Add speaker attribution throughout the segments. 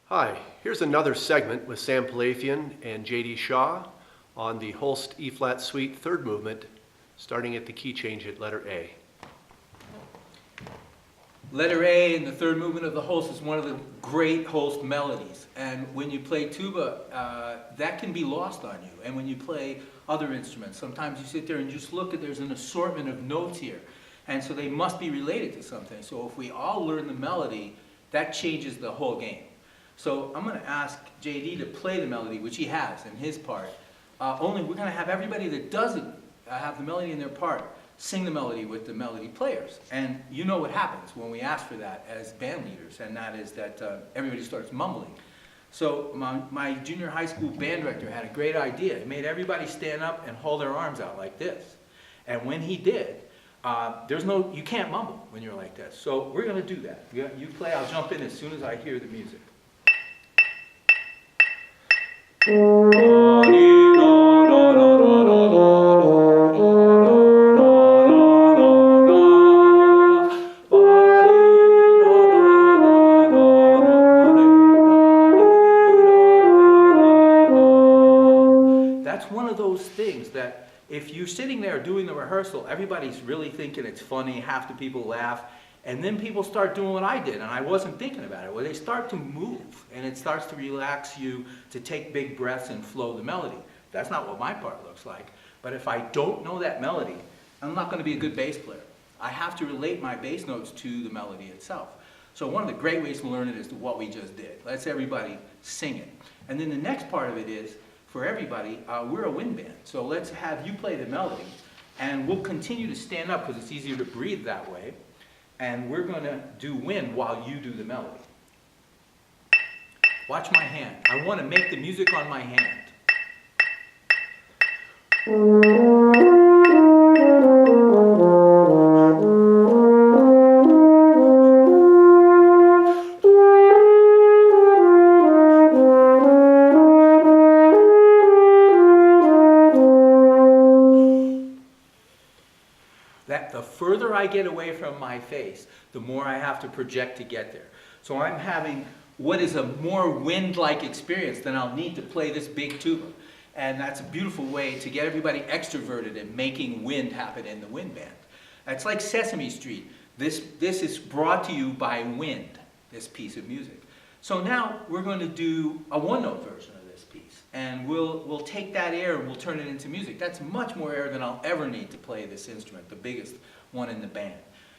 Speaker 1: Hi, here's another segment with Sam Pilafian and J.D. Shaw on the Holst E-flat Suite third movement, starting at the key change at letter A.
Speaker 2: Letter A in the third movement of the Holst is one of the great Holst melodies. And when you play tuba, that can be lost on you. And when you play other instruments, sometimes you sit there and just look at, there's an assortment of notes here. And so they must be related to something. So if we all learn the melody, that changes the whole game. So I'm going to ask JD to play the melody, which he has in his part. Only we're going to have everybody that doesn't have the melody in their part sing the melody with the melody players. And you know what happens when we ask for that as band leaders, and that is that everybody starts mumbling. So my junior high school band director had a great idea. He made everybody stand up and hold their arms out like this. And when he did, you can't mumble when you're like this. So we're going to do that. You play, I'll jump in as soon as I hear the music. That's one of those things that if you're sitting there doing the rehearsal, everybody's really thinking it's funny, half the people laugh, and then people start doing what I did, and I wasn't thinking about it. Well, they start to move, and it starts to relax you to take big breaths and flow the melody. That's not what my part looks like. But if I don't know that melody, I'm not going to be a good bass player. I have to relate my bass notes to the melody itself. So one of the great ways to learn it is what we just did. Let's everybody sing it. And then the next part of it is, for everybody, we're a wind band. So let's have you play the melody, and we'll continue to stand up because it's easier to breathe that way. And we're going to do wind while you do the melody. Watch my hand. I want to make the music on my hand. The further I get away from my face, the more I have to project to get there. So I'm having what is a more wind-like experience than I'll need to play this big tuba. And that's a beautiful way to get everybody extroverted and making wind happen in the wind band. It's like Sesame Street. This is brought to you by wind, this piece of music. So now we're going to do a one-note version of this piece. And we'll take that air and we'll turn it into music. That's much more air than I'll ever need to play this instrument, the biggest one in the band.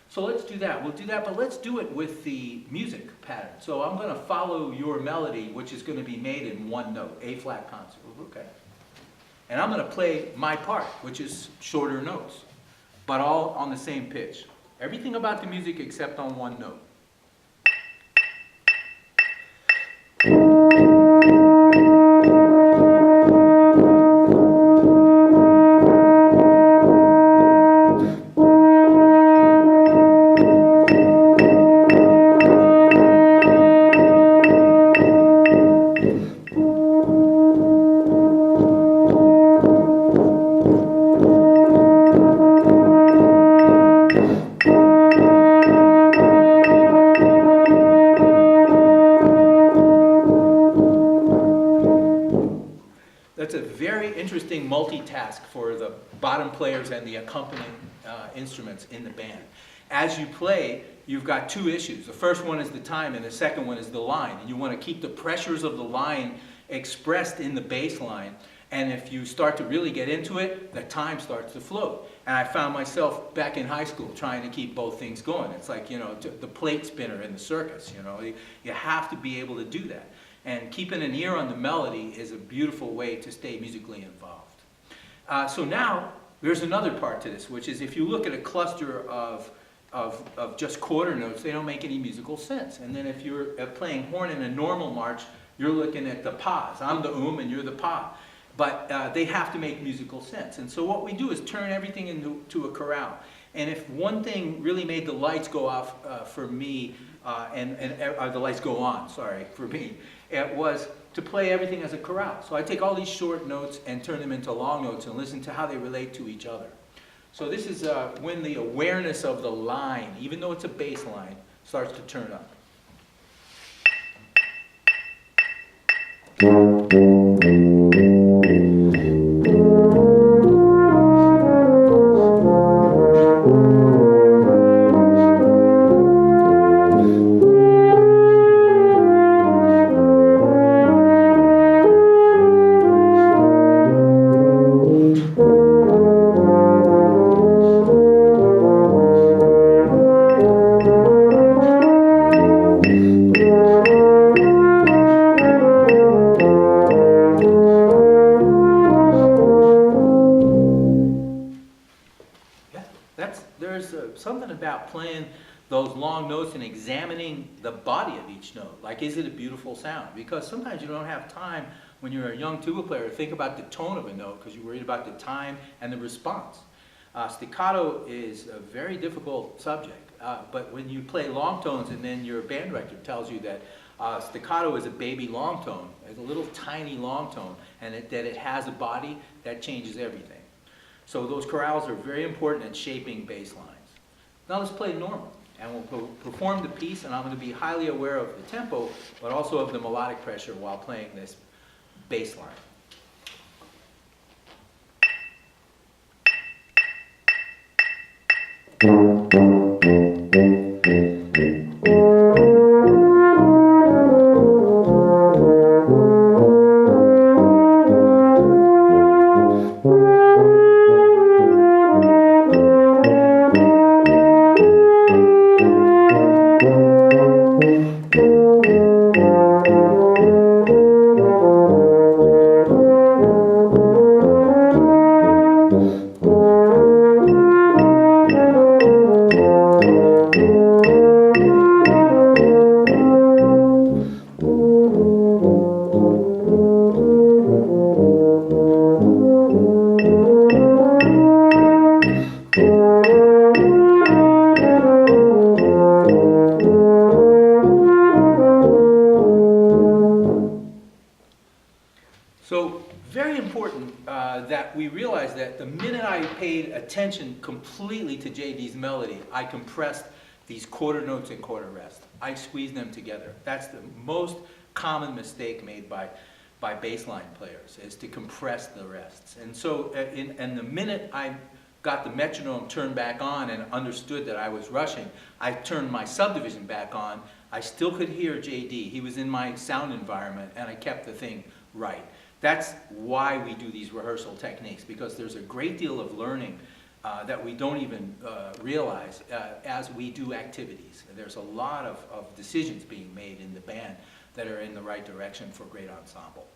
Speaker 2: So let's do that. We'll do that, but let's do it with the music pattern. So I'm going to follow your melody, which is going to be made in one note, A-flat concert. Okay. And I'm going to play my part, which is shorter notes, but all on the same pitch. Everything about the music except on one note. That's a very interesting multitask for the bottom players and the accompanying instruments in the band. As you play, you've got two issues. The first one is the time, and the second one is the line. And you want to keep the pressures of the line expressed in the bass line. And if you start to really get into it, the time starts to float. And I found myself back in high school trying to keep both things going. It's like, the plate spinner in the circus, You have to be able to do that. And keeping an ear on the melody is a beautiful way to stay musically involved. So now, there's another part to this, which is if you look at a cluster of just quarter notes, they don't make any musical sense. And then if you're playing horn in a normal march, you're looking at the pas. I'm the and you're the pa. But they have to make musical sense. And so what we do is turn everything into a chorale. And if one thing really made the lights go off for me, the lights go on, sorry, for me, it was to play everything as a chorale. So I take all these short notes and turn them into long notes and listen to how they relate to each other. So this is when the awareness of the line, even though it's a bass line, starts to turn up. Something about playing those long notes and examining the body of each note. Like, is it a beautiful sound? Because sometimes you don't have time when you're a young tuba player to think about the tone of a note because you're worried about the time and the response. Staccato is a very difficult subject, but when you play long tones and then your band director tells you that staccato is a baby long tone, it's a little tiny long tone, and that it has a body, that changes everything. So those chorales are very important in shaping bass lines. Now let's play normal, and we'll perform the piece, and I'm going to be highly aware of the tempo, but also of the melodic pressure while playing this bass line. So very important that we realize that the minute I paid attention completely to JD's melody, I compressed these quarter notes and quarter rest. I squeezed them together. That's the most common mistake made by bassline players, is to compress the rests. And so and the minute I got the metronome turned back on and understood that I was rushing, I turned my subdivision back on. I still could hear JD. He was in my sound environment, and I kept the thing right. That's why we do these rehearsal techniques, because there's a great deal of learning that we don't even realize as we do activities. There's a lot of decisions being made in the band that are in the right direction for great ensemble.